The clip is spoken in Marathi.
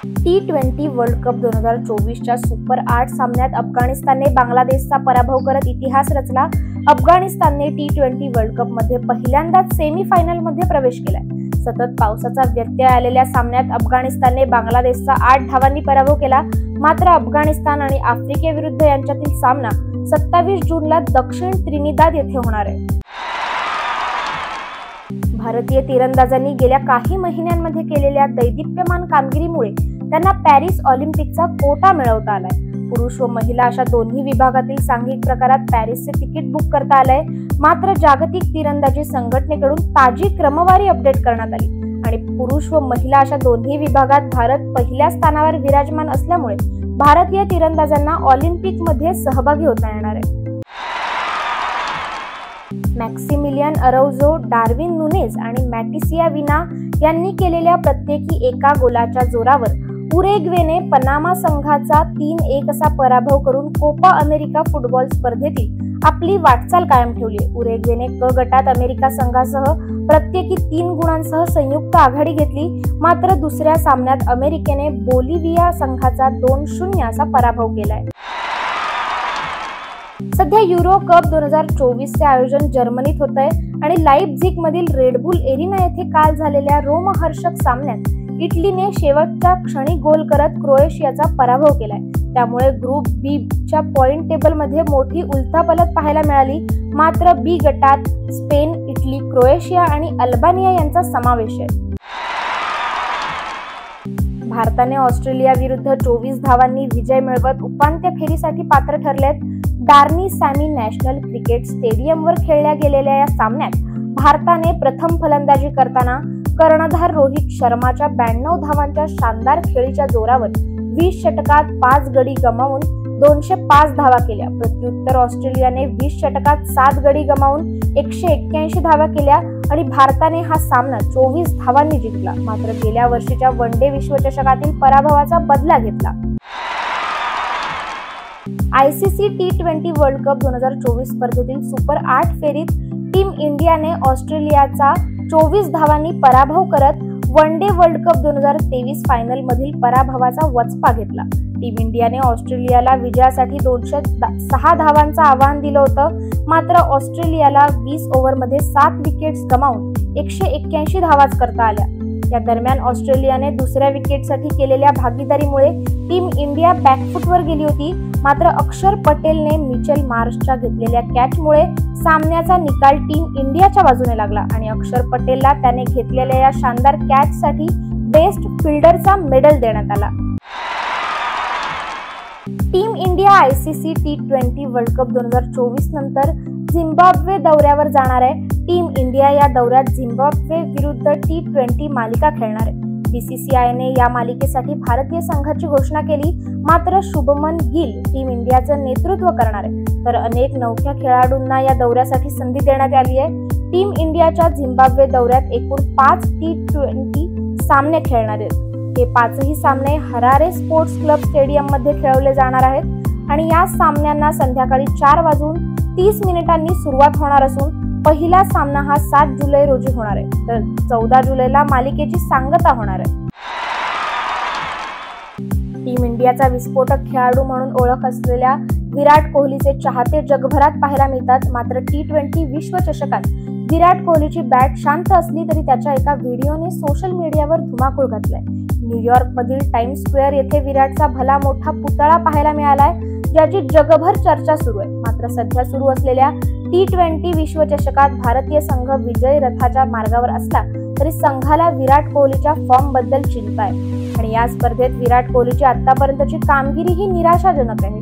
T20 वर्ल्ड कप 2024च्या सुपर 8 सामन्यात अफगाणिस्तानने बांगलादेशचा पराभव करत इतिहास रचला। अफगाणिस्तानने T20 वर्ल्ड कप मध्ये पहिल्यांदाच सेमीफायनल मध्ये प्रवेश केलाय। सतत पावसाचा व्यत्यय आलेल्या सामन्यात अफगाणिस्तानने बांगलादेशचा 8 धावांनी पराभव केला। मात्र अफगाणिस्तान आणि आफ्रिकेविरुद्ध यांच्यातील सामना 27 जूनला दक्षिण त्रिनिदाद येथे होणार आहे। भारतीय तिरंदाजांनी गेल्या काही महिन्यांमध्ये केलेल्या दैदिप्यमान कामगिरीमुळे त्यांना पॅरिस ऑलिम्पिकचा कोटा मिळवता आलाय। पुरुष व महिला अशा दोन्ही विभागातील सांघिक प्रकारात पॅरिसचे तिकीट बुक करता आलंय। मात्र जागतिक तिरंदाजी संघटनेकडून ताजी क्रमवारी अपडेट करण्यात आली आणि पुरुष व महिला अशा दोन्ही विभागात भारत पहिल्या स्थानावर विराजमान असल्यामुळे भारतीय तिरंदाजांना ऑलिम्पिक मध्ये सहभागी होता येणार आहे। मॅक्सिमिलियन अराउजो, डार्विन नुनेज आणि मॅटिसिया विना यांनी केलेल्या प्रत्येकी एका गोलाच्या जोरावर उरुग्वेने पनामा संघाचा 3-1 असा पराभव करून कोपा अमेरिका फुटबॉल स्पर्धेतील आपली वाटचाल कायम ठेवली। उरुग्वेने क गटात अमेरिका संघासह प्रत्येकी 3 गुणांसह संयुक्त आघाडी घेतली। मात्र दुसऱ्या सामन्यात अमेरिकेने बोलिव्हिया संघाचा 2-0 असा पराभव केलाय। सध्या युरो कप 2024 चे आयोजन जर्मनीत होत आहे आणि लाइप्झिग मधील रेडबुल एरिना येथे काल झालेल्या रोमहर्षक सामन्यात इटलीने शेवटच्या क्षणी गोल करत क्रोएशियाचा पराभव केलाय। त्यामुळे ग्रुप बी च्या पॉइंट टेबल मध्ये मोठी उलथापालथ पाहायला मिळाली। मात्र बी गटात स्पेन, इटली, क्रोएशिया आणि अल्बानिया यांचा समावेश आहे। भारताने ऑस्ट्रेलिया विरुद्ध 24 धावांनी विजय मिळवत उपांत्य फेरीसाठी पात्र ठरलेत। डार्नी सॅमी नॅशनल क्रिकेट स्टेडियमवर खेळल्या गेलेल्या या सामन्यात भारताने प्रथम फलंदाजी करताना कर्णधार रोहित शर्माच्या 92 धावांच्या शानदार खेळीच्या जोरावर 20 षटकात 5 गडी गमावून 205 धावा केल्या। प्रत्युत्तर ऑस्ट्रेलियाने 20 षटकात 7 गडी गमावून 181 धावा केल्या आणि भारताने हा सामना 24 धावांनी जिंकला। मात्र गेल्या वर्षीच्या वन डे विश्वचषकातील पराभवाचा बदला घेतला। ICC T20 वर्ल्ड कप 2024 स्पर्धेतील सुपर 8 फेरीत टीम इंडियाने ऑस्ट्रेलियाचा 24 धावांनी पराभव करत one day world cup 2023 final मधील पराभवाचा वचपा घेतला। टीम इंडियाने ऑस्ट्रेलियाला विजयासाठी 206 धावांचं आव्हान दिलं होतं। मात्र ऑस्ट्रेलियाला 20 ओव्हरमध्ये 7 विकेट्स गमावून 181 धावाच करता आल्या। या दरम्यान ऑस्ट्रेलियाने दुसऱ्या विकेटसाठी केलेल्या भागीदारीमुळे टीम इंडिया बॅकफुटवर गेली होती। मात्र अक्षर पटेलने मिचेल मार्शच्या घेतलेल्या कॅचमुळे सामन्याचा निकाल टीम इंडियाच्या बाजूने लागला आणि अक्षर पटेलला त्याने घेतलेल्या या शानदार कॅचसाठी बेस्ट फिल्डरचा मेडल देण्यात आला। Team India ICC T20 world cup 2024 नंतर झिम्बाब्वे दौऱ्यावर जाणार आहे। टीम इंडिया या दौऱ्यात झिम्बाब्वे विरुद्ध T20 मालिका खेळणार आहे। BCCIने या मालिकेसाठी भारतीय संघाची घोषणा केली। मात्र शुभमन गिल टीम इंडियाचं नेतृत्व करणार आहे, तर अनेक नवख्या खेळाडूंना या दौऱ्यासाठी संधी देण्यात आली आहे। टीम इंडियाच्या झिम्बाब्वे दौऱ्यात एकूण 5 T20 सामने खेळणार आहेत। हे 5ही सामने हरारे स्पोर्ट्स क्लब स्टेडियम मध्ये खेळवले जाणार आहेत आणि या सामन्यांना संध्याकाळी 4:30 सुरुवात होणार असून पहिला सामना हा 7 जुलै रोजी होणार आहे, तर 14 जुलैला मालिकेची सांगता होणार आहे। टीम इंडियाचा विस्फोटक खेळाडू म्हणून ओळख असलेल्या विराट कोहलीचे चाहते जगभरात पाहायला मिळतात। मात्र T20 विश्वचषकात विराट कोहलीची बॅट शांत असली तरी त्याच्या एका व्हिडिओने सोशल मीडियावर धुमाकूळ घातलाय। न्यूयॉर्क मधील टाइम्स स्क्वेअर येथे विराटचा भला मोठा पुतळा पाहायला मिळालाय, ज्याची जगभर चर्चा सुरू आहे। मात्र सध्या सुरू असलेल्या T20 विश्वचषकात भारतीय संघ विजय रथाच्या मार्गावर असला तरी संघाला विराट कोहलीच्या फॉर्म बद्दल चिंता आहे आणि या स्पर्धेत विराट कोहलीची आतापर्यंतची कामगिरी ही निराशाजनक आहे।